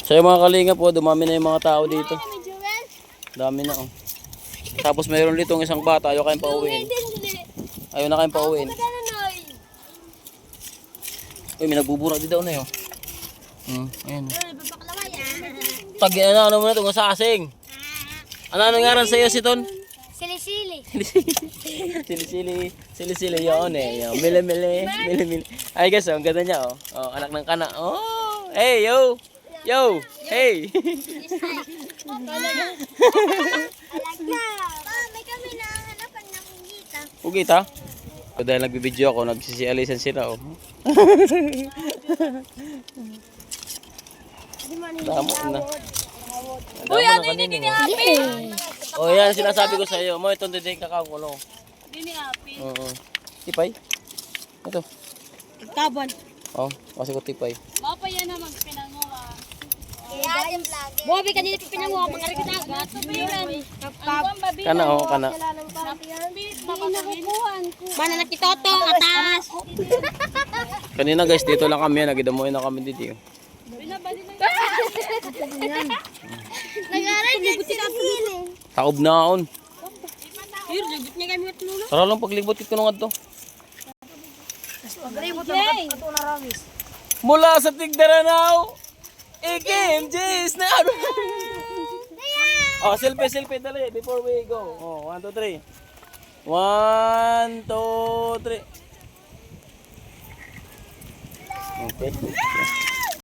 So yung mga kalinga po, dumami na yung mga tao dito. Dami na oh. Tapos mayroon ditong isang bata, ayaw kayong pauwiin. Ayaw na kayong pauwiin. Uy, may nagbubura dito na yun. Ayan. Tagi ano mo na itong sasing. Ano ngaran sa'yo si Ton? Sili-sili. Sili-sili yun eh. Mili-mili. Ay guys, ang ganda niya oh. Oh, anak ng kana. Oh, hey yo. Yo, hey. Alaga. May kami na hanapan ng ugita. Ugita? So, dahil nagbibideo ako, nagsisialisan sila oh. Damo na. Uy, ano yung dinihapi? Oh, yan sinasabi ko sa iyo. Mo itong didig kakakulo. Dinihapi. Oo. Tipay. Ito. Taban. Oh, kasi ko tipay. Mapa yan na magpinanguha. Bobi, kanina pinanguha mga ragdagat. Kana oh, kana. Mana nakitoto, atas. Kanina guys, dito lang kami, nagidamuhin na kami dito. Nagaray dyan si Sili. Taob na on. Here, jagot niya kami at lulo. Tara lang paglibot kit ko nung adto. Mula sa Tigdaranaw, AKMJs na ano. Oh, selfie dali before we go. Oh, 1 2 3. 1 2 3. Okay.